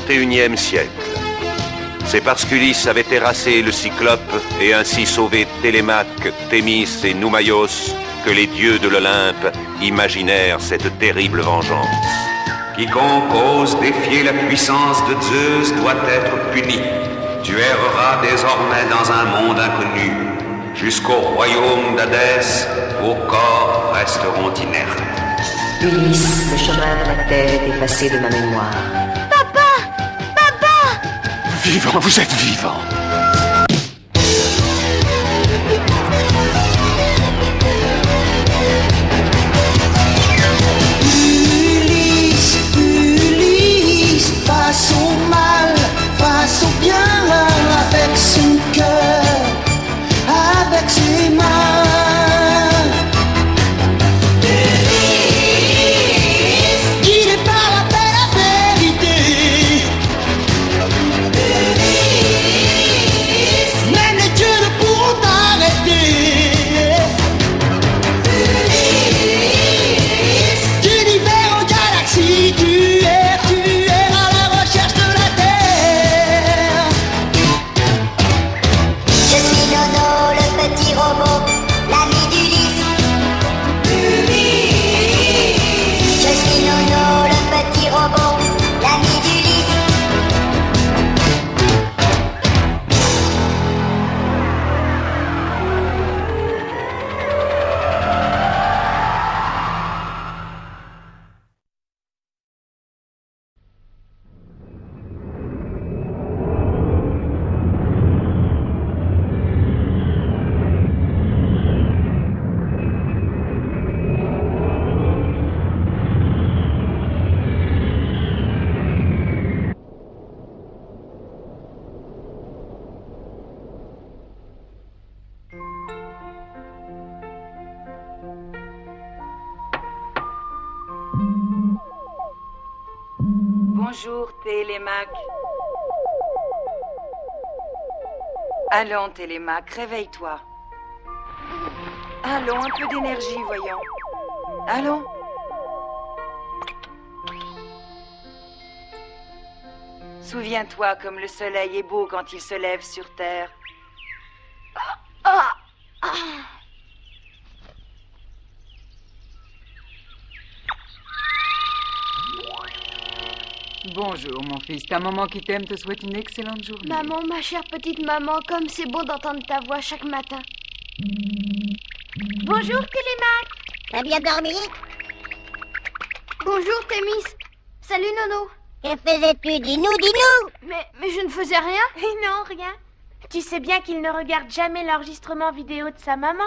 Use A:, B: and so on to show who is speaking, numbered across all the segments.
A: XXIe siècle. C'est parce qu'Ulysse avait terrassé le Cyclope et ainsi sauvé Télémaque, Thémis et Noumaios que les dieux de l'Olympe imaginèrent cette terrible vengeance. Quiconque ose défier la puissance de Zeus doit être puni. Tu erreras désormais dans un monde inconnu. Jusqu'au royaume d'Hadès, vos corps resteront inertes.
B: Ulysse, le chemin de la terre est effacé de ma mémoire.
C: Vivant, vous êtes vivant.
D: Ulysse, Ulysse, face au mal, face au bien, avec son cœur, avec ses mains. Guidé par la paix, la vérité. Même les dieux ne pourront t'arrêter. D'univers en galaxie, tu es à la recherche de la terre.
E: Je suis Nono, le petit robot, l'ami d'Ulysse. Je suis Nono, le petit robot, l'ami d'Ulysse.
F: Bonjour, Télémaque. Allons, Télémaque, réveille-toi. Allons, un peu d'énergie, voyons. Allons. Souviens-toi comme le soleil est beau quand il se lève sur terre. Bonjour, mon fils. Ta maman qui t'aime te souhaite une excellente journée.
G: Maman, ma chère petite maman, comme c'est beau d'entendre ta voix chaque matin. Bonjour, Télémaque.
E: T'as bien dormi?
G: Bonjour, Thémis. Salut, Nono.
E: Que faisais-tu? Dis-nous, dis-nous!
G: Mais je ne faisais rien.
H: Non, rien. Tu sais bien qu'il ne regarde jamais l'enregistrement vidéo de sa maman.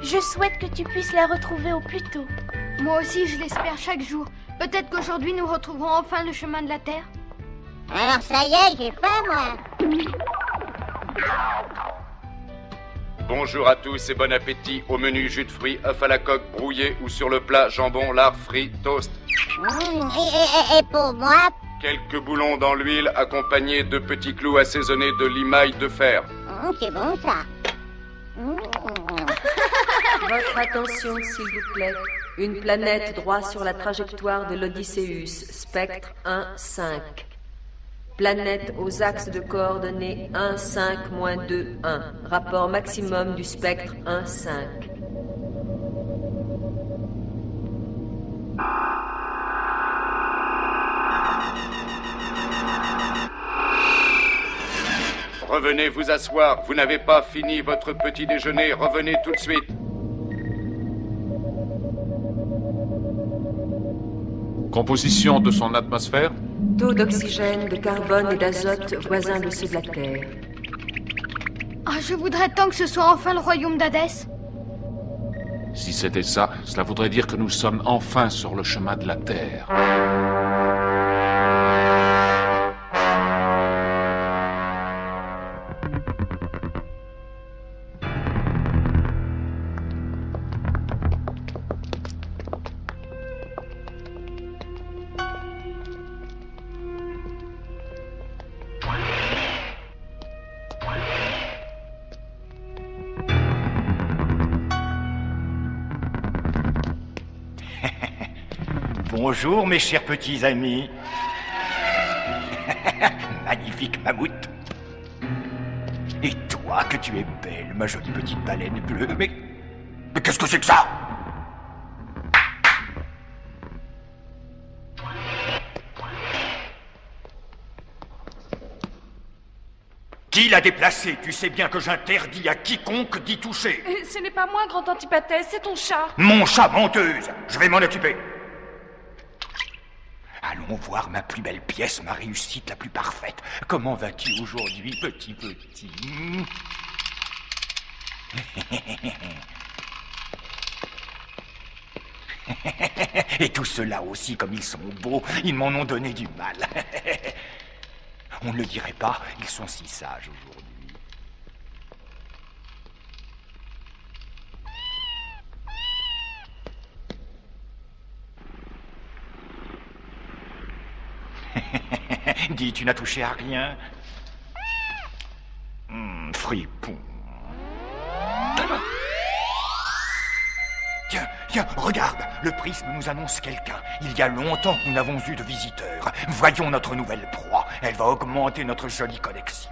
H: Je souhaite que tu puisses la retrouver au plus tôt.
G: Moi aussi, je l'espère chaque jour. Peut-être qu'aujourd'hui, nous retrouverons enfin le chemin de la Terre.
E: Alors ça y est, j'ai faim, moi.
I: Bonjour à tous et bon appétit. Au menu jus de fruits, œuf à la coque, brouillé ou sur le plat, jambon, lard, frit, toast.
E: Et pour moi?
I: Quelques boulons dans l'huile accompagnés de petits clous assaisonnés de limaille de fer.
E: C'est bon, ça.
B: Votre attention, s'il vous plaît. Une planète droit sur la trajectoire de l'Odysseus, spectre 1,5. Planète aux axes de coordonnées 1,5-2,1. Rapport maximum du spectre 1,5.
I: Revenez vous asseoir. Vous n'avez pas fini votre petit déjeuner. Revenez tout de suite.
C: Composition de son atmosphère?
B: Taux d'oxygène, de carbone et d'azote voisins de ceux de la Terre.
G: Ah, je voudrais tant que ce soit enfin le royaume d'Hadès.
C: Si c'était ça, cela voudrait dire que nous sommes enfin sur le chemin de la Terre.
J: Bonjour mes chers petits amis. Magnifique mammouth. Et toi que tu es belle, ma jolie petite baleine bleue. Mais qu'est-ce que c'est que ça? Qui l'a déplacé? Tu sais bien que j'interdis à quiconque d'y toucher.
K: Ce n'est pas moi, grand Antipathès, c'est ton chat.
J: Mon chat menteuse. Je vais m'en occuper. Allons voir ma plus belle pièce, ma réussite la plus parfaite. Comment vas-tu aujourd'hui, petit? Et tous ceux-là aussi, comme ils sont beaux, ils m'en ont donné du mal. On ne le dirait pas, ils sont si sages aujourd'hui. Dis, tu n'as touché à rien? Fripon. Tiens, regarde, le prisme nous annonce quelqu'un. Il y a longtemps que nous n'avons eu de visiteurs. Voyons notre nouvelle proie. Elle va augmenter notre jolie collection.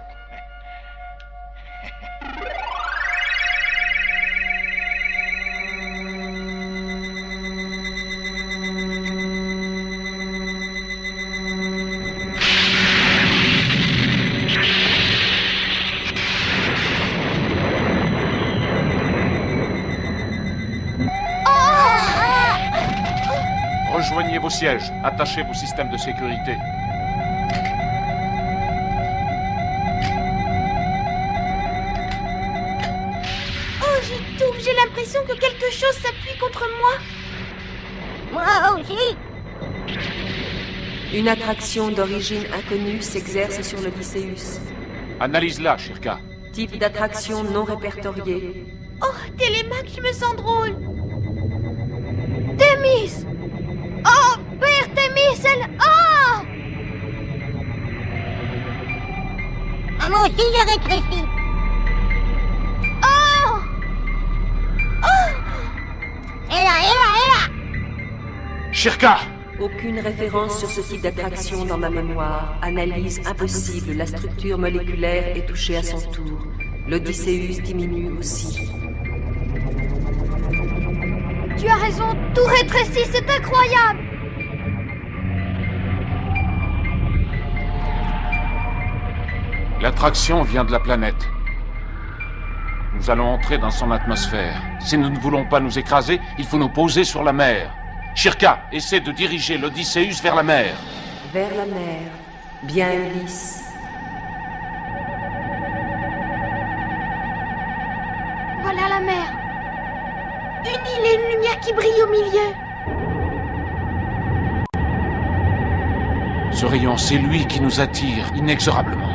C: Rejoignez vos sièges, attachez vos systèmes de sécurité.
H: Oh, j'étouffe, j'ai l'impression que quelque chose s'appuie contre moi.
E: Moi aussi.
B: Une attraction d'origine inconnue s'exerce sur l'Odysseus.
C: Analyse-la, Shirka.
B: Type d'attraction non répertorié.
H: Oh, Télémaque, je me sens drôle. Thémis! Oh, Père Thémis, elle... Oh!
E: Ah, moi aussi, j'ai rétréci.
H: Oh! Oh!
E: Et là!
C: Shirka!
B: Aucune référence sur ce type d'attraction dans ma mémoire. Analyse impossible, la structure moléculaire est touchée à son tour. L'Odysseus diminue aussi.
G: Tu as raison, tout rétrécit, c'est incroyable!
C: L'attraction vient de la planète. Nous allons entrer dans son atmosphère. Si nous ne voulons pas nous écraser, il faut nous poser sur la mer. Shirka, essaie de diriger l'Odysseus vers la mer.
B: Vers la mer. Bien, Ulysse.
G: Voilà la mer.
H: Une île et une lumière qui brille au milieu.
C: Ce rayon, c'est lui qui nous attire inexorablement.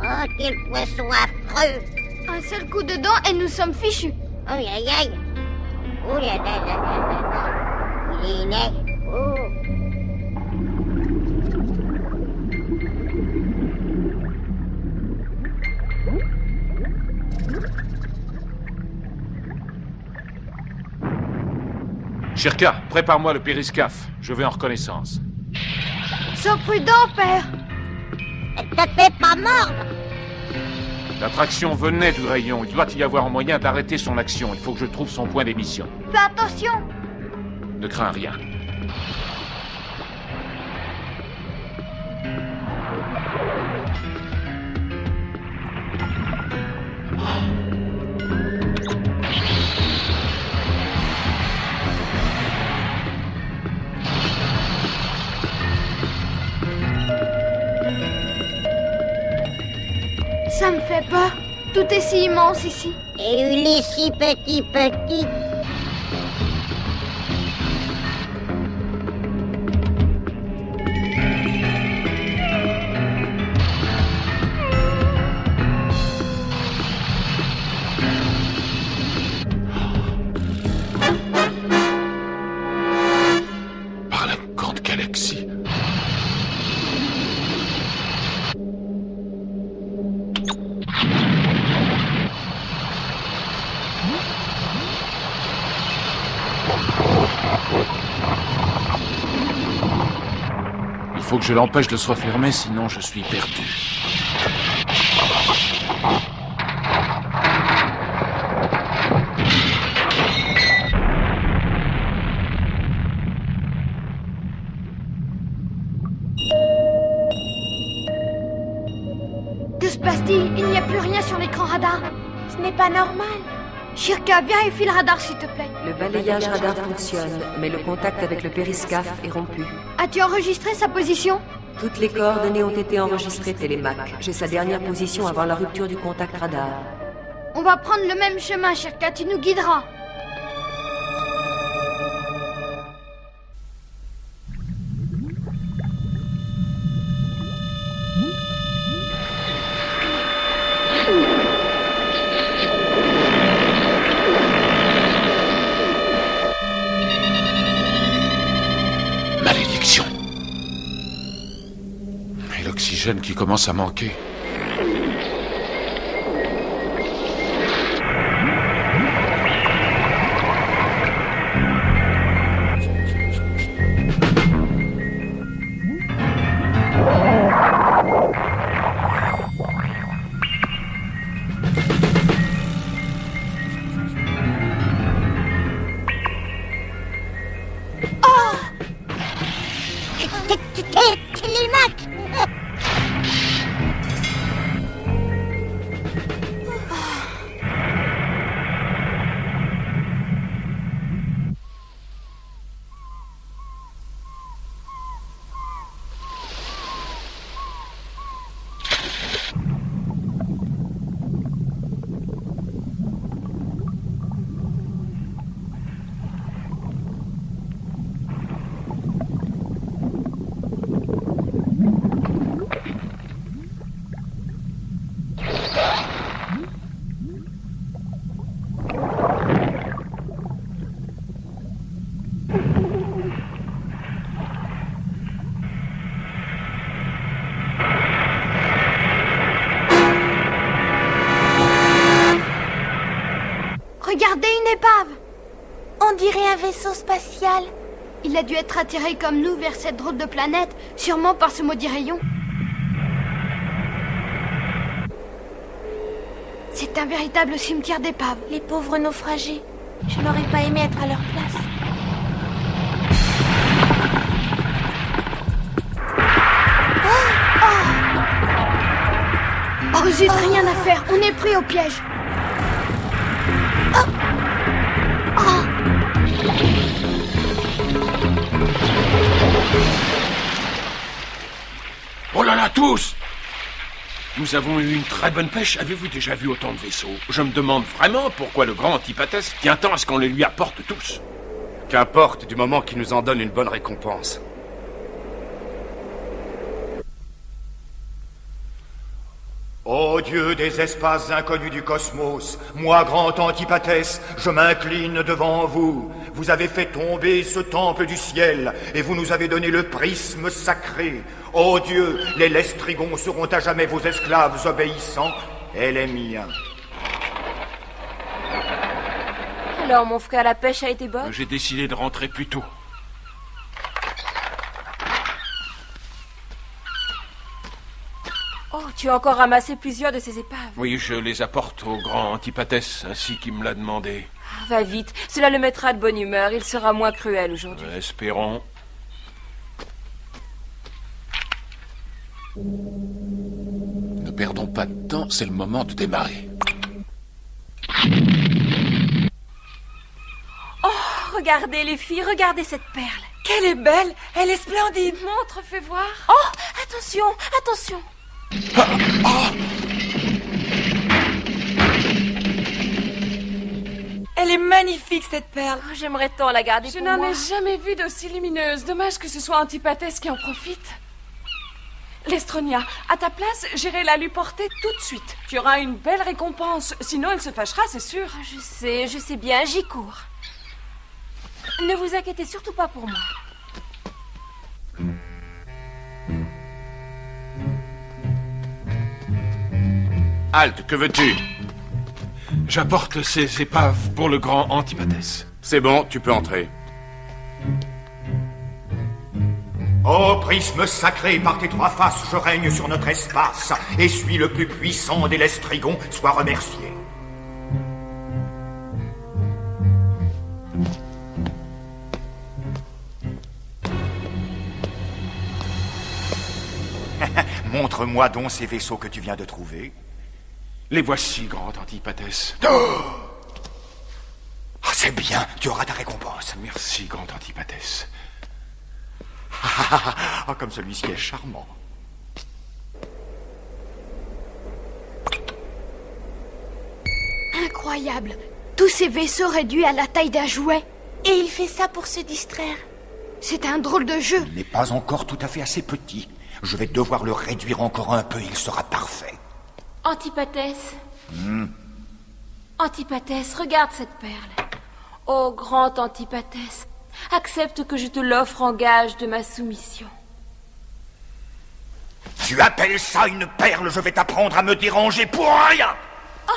E: Oh, quel poisson affreux.
G: Un seul coup de dent et nous sommes fichus.
E: Oh, aïe, aïe. Oh, là, là, là, là, là. Il est laid. Oh.
C: Shirka, prépare-moi le périscaphe. Je vais en reconnaissance.
G: Sois prudent, père.
E: Ne te fais pas mordre.
C: L'attraction venait du rayon. Il doit y avoir un moyen d'arrêter son action. Il faut que je trouve son point d'émission.
G: Fais attention.
C: Ne crains rien.
G: Ça me fait peur. Tout est si immense ici.
E: Et Ulysse si petit.
C: faut que je l'empêche de se refermer, sinon je suis perdu.
G: Que se passe-t-il? Il n'y a plus rien sur l'écran radar.
H: Ce n'est pas normal.
G: Shirka, vérifie le radar s'il te plaît.
B: Le balayage radar fonctionne, mais le contact avec le périscaphe est rompu.
G: As-tu enregistré sa position?
B: Toutes les coordonnées ont été enregistrées, Télémac. J'ai sa dernière position avant la rupture du contact radar.
G: On va prendre le même chemin, Shirka, tu nous guideras.
C: Malédiction. Et l'oxygène qui commence à manquer.
E: Télémac.
G: Regardez, une épave!
H: On dirait un vaisseau spatial.
G: Il a dû être attiré comme nous vers cette drôle de planète, sûrement par ce maudit rayon. C'est un véritable cimetière d'épaves.
H: Les pauvres naufragés. Je n'aurais pas aimé être à leur place.
G: Oh zut, rien à faire, on est pris au piège.
C: Oh là là, tous! Nous avons eu une très bonne pêche. Avez-vous déjà vu autant de vaisseaux? Je me demande vraiment pourquoi le grand Antipatès tient tant à ce qu'on les lui apporte tous.
I: Qu'importe, du moment qu'il nous en donne une bonne récompense.
J: Ô Dieu des espaces inconnus du cosmos, moi, grand Antipatès, je m'incline devant vous. Vous avez fait tomber ce temple du ciel, et vous nous avez donné le prisme sacré. Ô Dieu, les Lestrigons seront à jamais vos esclaves obéissants, et les miens.
B: Alors, mon frère, la pêche a été bonne?
C: J'ai décidé de rentrer plus tôt.
B: Oh, tu as encore ramassé plusieurs de ces épaves.
C: Oui, je les apporte au grand Antipatès, ainsi qu'il me l'a demandé.
B: Va vite, cela le mettra de bonne humeur, il sera moins cruel aujourd'hui.
C: Espérons. Ne perdons pas de temps, c'est le moment de démarrer.
B: Oh, regardez les filles, regardez cette perle.
K: Qu'elle est belle, elle est splendide. Montre, fais voir.
B: Oh, attention, attention.
K: Elle est magnifique, cette perle.
B: Oh, j'aimerais tant la garder pour moi.
K: Je n'en ai jamais vu d'aussi lumineuse. Dommage que ce soit Antipatès qui en profite. Lestronia, à ta place, j'irai la lui porter tout de suite. Tu auras une belle récompense. Sinon, elle se fâchera, c'est sûr.
B: Oh, je sais bien, j'y cours. Ne vous inquiétez surtout pas pour moi.
I: Halte, que veux-tu?
C: J'apporte ces épaves pour le grand Antipatès.
I: C'est bon, tu peux entrer.
J: Ô prisme sacré, par tes 3 faces, je règne sur notre espace, et suis le plus puissant des Lestrigons, sois remercié. Montre-moi donc ces vaisseaux que tu viens de trouver.
C: Les voici, grande Antipatès.
J: Oh, ah, c'est bien, tu auras ta récompense.
C: Merci, grande Antipatès.
J: Ah, comme celui-ci est charmant.
G: Incroyable. Tous ces vaisseaux réduits à la taille d'un jouet.
H: Et il fait ça pour se distraire.
G: C'est un drôle de jeu.
J: Il n'est pas encore tout à fait assez petit. Je vais devoir le réduire encore un peu, il sera parfait.
B: Antipatès. Antipatès, regarde cette perle. Ô grand Antipatès, accepte que je te l'offre en gage de ma soumission.
J: Tu appelles ça une perle? Je vais t'apprendre à me déranger pour rien.
B: Oh!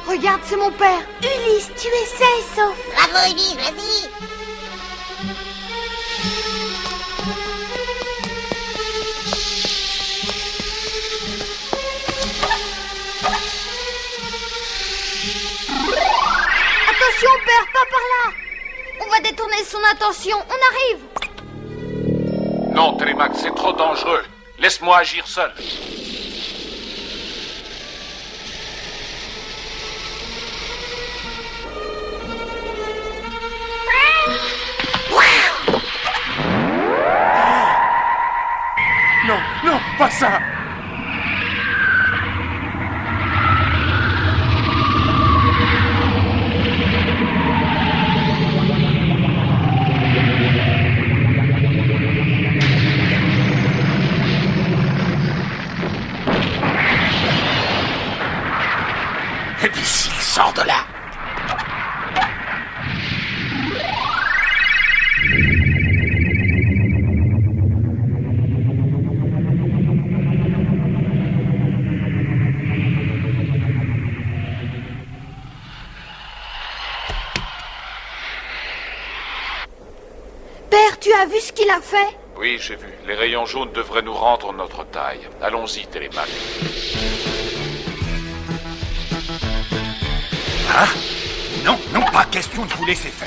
G: Regarde, c'est mon père.
H: Ulysse, tu es sain et sauf.
E: Bravo, Ulysse, vas-y.
G: Attention, père, pas par là. On va détourner son attention. On arrive.
C: Non, Télémaque, c'est trop dangereux. Laisse-moi agir seul. Non, non, pas ça!
J: Imbécile, sors de là!
G: Père, tu as vu ce qu'il a fait?
C: Oui, j'ai vu. Les rayons jaunes devraient nous rendre notre taille. Allons-y, Télémaque.
J: Ah? Non, non, pas question de vous laisser faire.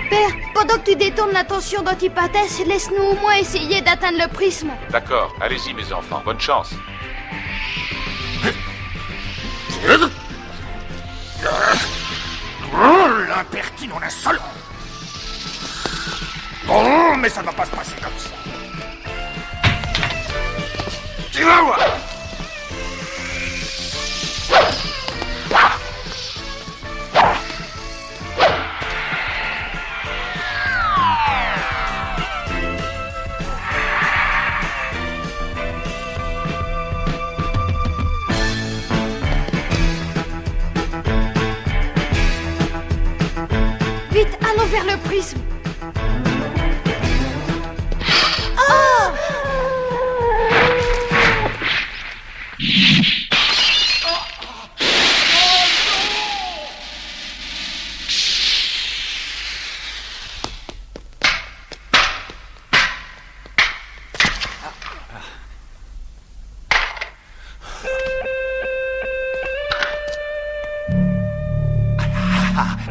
G: Père, pendant que tu détournes l'attention d'Antipatès, laisse-nous au moins essayer d'atteindre le prisme.
C: D'accord, allez-y, mes enfants. Bonne chance.
J: Oh, l'impertinent insolent! Oh, mais ça ne va pas se passer comme ça. Tu vas voir!
G: Vite, allons vers le prisme.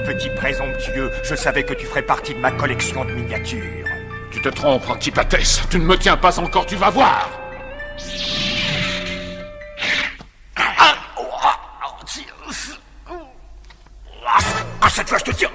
J: Petit présomptueux, je savais que tu ferais partie de ma collection de miniatures.
C: Tu te trompes, Antipatès. Tu ne me tiens pas encore, tu vas voir.
J: Ah, cette fois, je te tiens.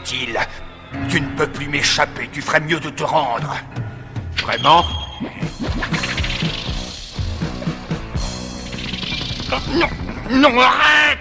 J: inutile. Tu ne peux plus m'échapper, tu ferais mieux de te rendre.
C: Vraiment?
J: Non, non, arrête!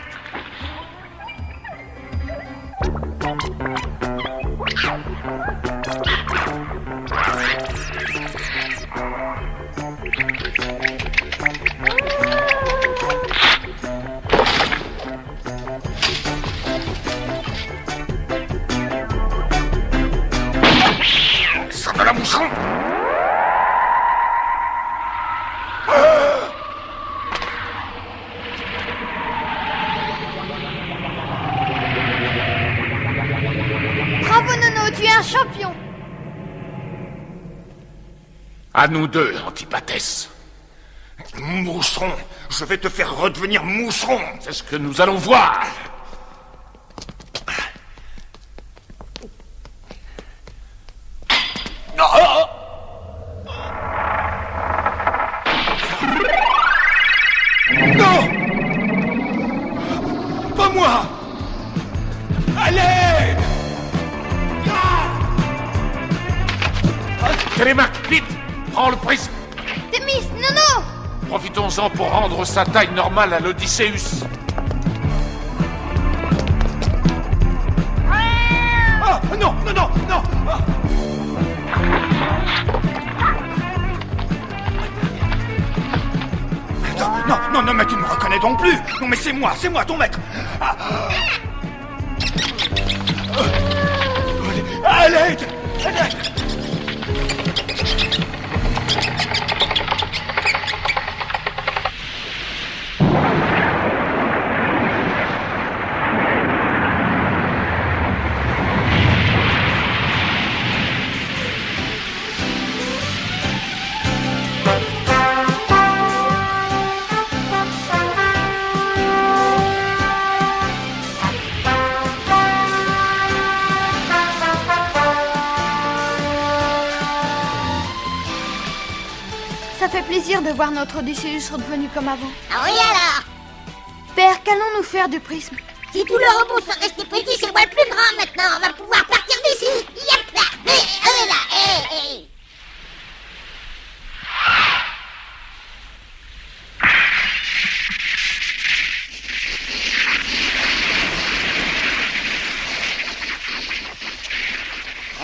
J: Ça de la moucheron!
G: Bravo Nono, tu es un champion.
C: À nous deux, Antipatès.
J: Moucheron, je vais te faire redevenir moucheron.
C: C'est ce que nous allons voir.
J: Non! Pas moi! Allez!
C: Télémaque, vite! Prends le prisme!
G: Thémis, Nono!
C: Profitons-en pour rendre sa taille normale à l'Odysseus.
J: Ah, non, non, non, non! Ah. Non, non, non, mais tu ne me reconnais donc plus! Non, mais c'est moi ton maître! Ah. À l'aide! À l'aide!
G: Ça fait plaisir de voir notre Odysseus redevenu comme avant.
E: Ah oui alors?
G: Père, qu'allons-nous faire du prisme?
E: Si tout le robot sont restés petits, c'est moi le plus grand maintenant. On va pouvoir partir d'ici. Yep là. Là.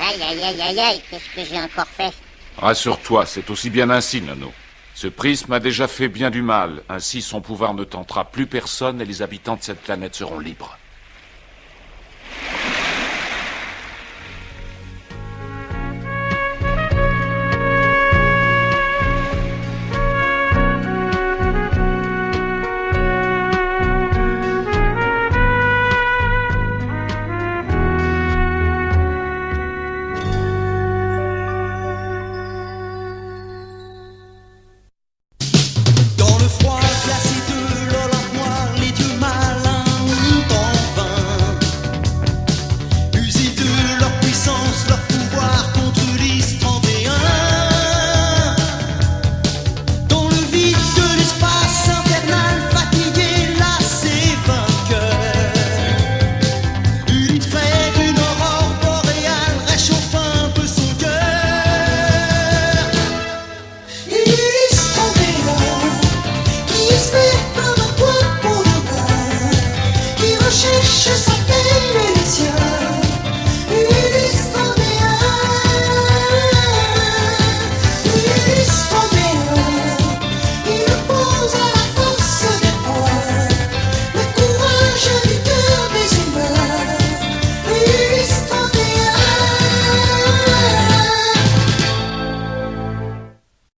E: Aïe, aïe, aïe, aïe, aïe, qu'est-ce que j'ai encore fait?
C: Rassure-toi, c'est aussi bien ainsi, Nono. Ce prisme a déjà fait bien du mal. Ainsi, son pouvoir ne tentera plus personne et les habitants de cette planète seront libres.